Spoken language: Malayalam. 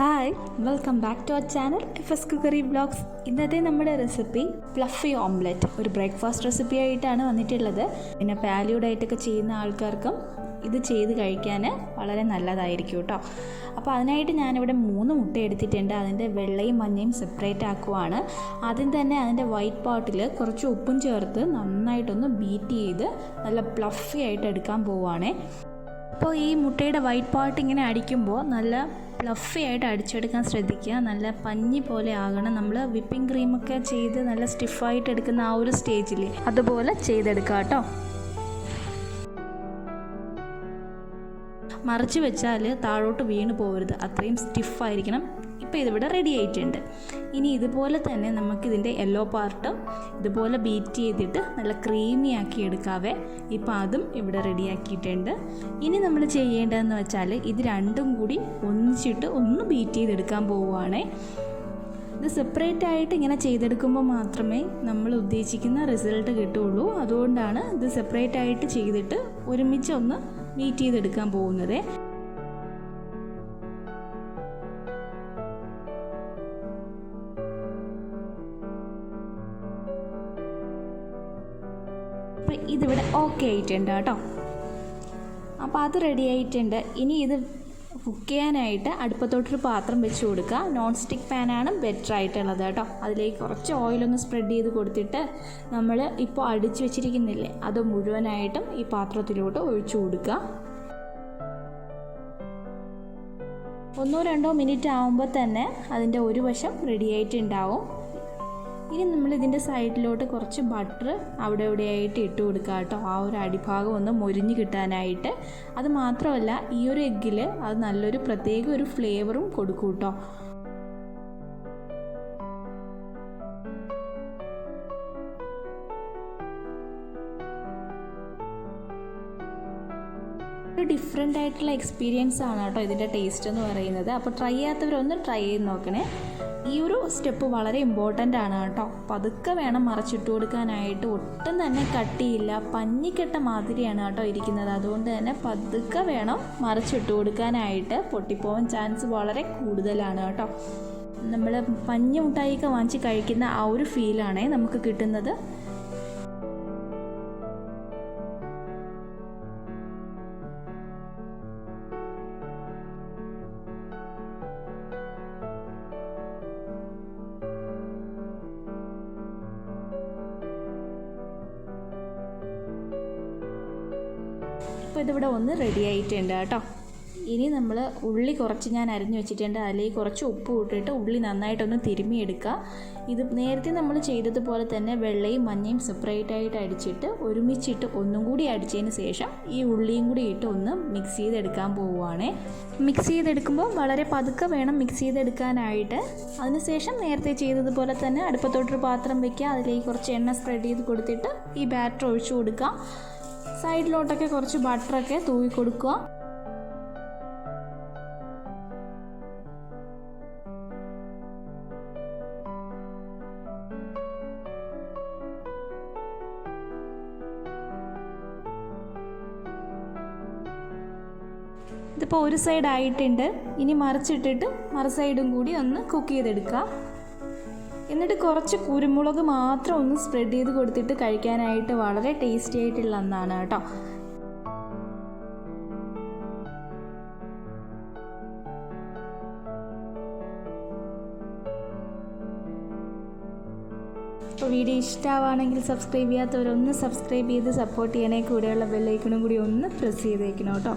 Hi, welcome back to our channel fscookeryvlogs. ഇന്നത്തെ നമ്മുടെ റെസിപ്പി ഫ്ലഫി ഓംലെറ്റ് ഒരു ബ്രേക്ക്ഫാസ്റ്റ് റെസിപ്പി ആയിട്ടാണ് വന്നിട്ടുള്ളത്. പിന്നെ പാലിയോ ഡയറ്റൊക്കെ ചെയ്യുന്ന ആൾക്കാർക്കും ഇത് ചെയ്ത് കഴിക്കാൻ വളരെ നല്ലതായിരിക്കും കേട്ടോ. അപ്പോൾ അതിനായിട്ട് ഞാനിവിടെ 3 മുട്ട എടുത്തിട്ടുണ്ട്. അതിൻ്റെ വെള്ളയും മഞ്ഞയും സെപ്പറേറ്റ് ആക്കുവാണ്. ആദ്യം തന്നെ അതിൻ്റെ വൈറ്റ് പാർട്ടിൽ കുറച്ച് ഉപ്പും ചേർത്ത് നന്നായിട്ടൊന്ന് ബീറ്റ് ചെയ്ത് നല്ല ഫ്ലഫി ആയിട്ട് എടുക്കാൻ പോവുകയാണേ. അപ്പോൾ ഈ മുട്ടയുടെ വൈറ്റ് പാർട്ട് ഇങ്ങനെ അടിക്കുമ്പോൾ നല്ല ഫ്ലഫി ആയിട്ട് അടിച്ചെടുക്കാൻ ശ്രദ്ധിക്കുക. നല്ല പഞ്ഞി പോലെ ആകണം. നമ്മൾ വിപ്പിംഗ് ക്രീമൊക്കെ ചെയ്ത് നല്ല സ്റ്റിഫായിട്ട് എടുക്കുന്ന ആ ഒരു സ്റ്റേജിൽ അതുപോലെ ചെയ്തെടുക്കുക കേട്ടോ. മറിച്ച് വെച്ചാൽ താഴോട്ട് വീണ് പോകരുത്, അത്രയും സ്റ്റിഫായിരിക്കണം. ഇപ്പോൾ ഇതിവിടെ റെഡി ആയിട്ടുണ്ട്. ഇനി ഇതുപോലെ തന്നെ നമുക്കിതിൻ്റെ യെല്ലോ പാർട്ട് ഇതുപോലെ ബീറ്റ് ചെയ്തിട്ട് നല്ല ക്രീമി ആക്കി എടുക്കാവേ. ഇപ്പോൾ അതും ഇവിടെ റെഡിയാക്കിയിട്ടുണ്ട്. ഇനി നമ്മൾ ചെയ്യേണ്ടതെന്ന് വെച്ചാൽ ഇത് രണ്ടും കൂടി ഒന്നിച്ചിട്ട് ഒന്ന് ബീറ്റ് ചെയ്തെടുക്കാൻ പോവുകയാണേ. ഇത് സെപ്പറേറ്റ് ആയിട്ട് ഇങ്ങനെ ചെയ്തെടുക്കുമ്പോൾ മാത്രമേ നമ്മൾ ഉദ്ദേശിക്കുന്ന റിസൾട്ട് കിട്ടുകയുള്ളൂ. അതുകൊണ്ടാണ് ഇത് സെപ്പറേറ്റ് ആയിട്ട് ചെയ്തിട്ട് ഒരുമിച്ച് ഒന്ന് ബീറ്റ് ചെയ്തെടുക്കാൻ പോകുന്നത്. അപ്പോൾ ഇതിവിടെ ഓക്കെ ആയിട്ടുണ്ട് കേട്ടോ. അപ്പോൾ അത് റെഡി ആയിട്ടുണ്ട്. ഇനി ഇത് കുക്ക് ചെയ്യാനായിട്ട് അടുപ്പത്തോട്ടൊരു പാത്രം വെച്ച് കൊടുക്കുക. നോൺ സ്റ്റിക്ക് പാനാണ് ബെറ്റർ ആയിട്ടുള്ളത് കേട്ടോ. അതിലേക്ക് കുറച്ച് ഓയിലൊന്ന് സ്പ്രെഡ് ചെയ്ത് കൊടുത്തിട്ട് നമ്മൾ ഇപ്പോൾ അടിച്ചു വെച്ചിരിക്കുന്നില്ലേ അത് മുഴുവനായിട്ടും ഈ പാത്രത്തിലോട്ട് ഒഴിച്ചു കൊടുക്കുക. 1-2 മിനിറ്റ് ആകുമ്പോൾ തന്നെ അതിൻ്റെ ഒരു വശം റെഡി ആയിട്ടുണ്ടാവും. ഇനി നമ്മൾ ഇതിൻ്റെ സൈഡിലോട്ട് കുറച്ച് ബട്ടർ അവിടെ ഇവിടെയായിട്ട് ഇട്ട് കൊടുക്കുക കേട്ടോ. ആ ഒരു അടിഭാഗം ഒന്ന് മൊരിഞ്ഞ് കിട്ടാനായിട്ട്. അത് മാത്രമല്ല ഈ ഒരു എഗ്ഗിൽ അത് നല്ലൊരു പ്രത്യേക ഒരു ഫ്ലേവറും കൊടുക്കും കേട്ടോ. ഒരു ഡിഫറെൻ്റ് ആയിട്ടുള്ള എക്സ്പീരിയൻസ് ആണ് കേട്ടോ ഇതിൻ്റെ ടേസ്റ്റ് എന്ന് പറയുന്നത്. അപ്പോൾ ട്രൈ ചെയ്യാത്തവരൊന്ന് ട്രൈ ചെയ്ത് നോക്കണേ. ഈ ഒരു സ്റ്റെപ്പ് വളരെ ഇമ്പോർട്ടൻ്റ് ആണ് കേട്ടോ. പതുക്കെ വേണം മറിച്ചിട്ട് കൊടുക്കാനായിട്ട്. ഒട്ടും തന്നെ കട്ടിയില്ല, പഞ്ഞിക്കെട്ട മാതിരിയാണ് കേട്ടോ ഇരിക്കുന്നത്. അതുകൊണ്ട് തന്നെ പതുക്കെ വേണം മറിച്ചിട്ട് കൊടുക്കാനായിട്ട്. പൊട്ടിപ്പോവാൻ ചാൻസ് വളരെ കൂടുതലാണ് കേട്ടോ. നമ്മൾ പഞ്ഞി മുട്ടായിയൊക്കെ വാങ്ങിച്ച് കഴിക്കുന്ന ആ ഒരു ഫീലാണേ നമുക്ക് കിട്ടുന്നത്. അപ്പോൾ ഇതിവിടെ ഒന്ന് റെഡി ആയിട്ടുണ്ട് കേട്ടോ. ഇനി നമ്മൾ ഉള്ളി കുറച്ച് ഞാൻ അരിഞ്ഞു വെച്ചിട്ടുണ്ട്. അതിലേക്ക് കുറച്ച് ഉപ്പ് ഇട്ടിട്ട് ഉള്ളി നന്നായിട്ടൊന്ന് തിരുമ്മിയെടുക്കുക. ഇത് നേരത്തെ നമ്മൾ ചെയ്തതുപോലെ തന്നെ വെള്ളയും മഞ്ഞയും സെപ്പറേറ്റ് ആയിട്ട് അടിച്ചിട്ട് ഒരുമിച്ചിട്ട് ഒന്നും കൂടി അടിച്ചതിന് ശേഷം ഈ ഉള്ളിയും കൂടി ഇട്ട് ഒന്ന് മിക്സ് ചെയ്തെടുക്കാൻ പോവുകയാണ്. മിക്സ് ചെയ്തെടുക്കുമ്പോൾ വളരെ പതുക്കെ വേണം മിക്സ് ചെയ്തെടുക്കാനായിട്ട്. അതിനുശേഷം നേരത്തെ ചെയ്തതുപോലെ തന്നെ അടുപ്പത്തോട്ടൊരു പാത്രം വയ്ക്കുക. അതിലേക്ക് കുറച്ച് എണ്ണ സ്പ്രെഡ് ചെയ്ത് കൊടുത്തിട്ട് ഈ ബാറ്റർ ഒഴിച്ചു കൊടുക്കുക. സൈഡിലോട്ടൊക്കെ കുറച്ച് ബട്ടറൊക്കെ തൂവി കൊടുക്കുക. ഇതിപ്പോൾ ഒരു സൈഡ് ആയിട്ടുണ്ട്. ഇനി മറിച്ചിട്ടിട്ട് മറു സൈഡും കൂടി ഒന്ന് കുക്ക് ചെയ്തെടുക്കുക. എന്നിട്ട് കുറച്ച് കുരുമുളക് മാത്രം ഒന്ന് സ്പ്രെഡ് ചെയ്ത് കൊടുത്തിട്ട് കഴിക്കാനായിട്ട് വളരെ ടേസ്റ്റി ആയിട്ടുള്ള ഒന്നാണ് കേട്ടോ. അപ്പോൾ വീഡിയോ ഇഷ്ടമാവുകയാണെങ്കിൽ സബ്സ്ക്രൈബ് ചെയ്യാത്തവരൊന്ന് സബ്സ്ക്രൈബ് ചെയ്ത് സപ്പോർട്ട് ചെയ്യണേ. കൂടെയുള്ള ബെല്ലൈക്കണും കൂടി ഒന്ന് പ്രസ് ചെയ്തേക്കണം കേട്ടോ.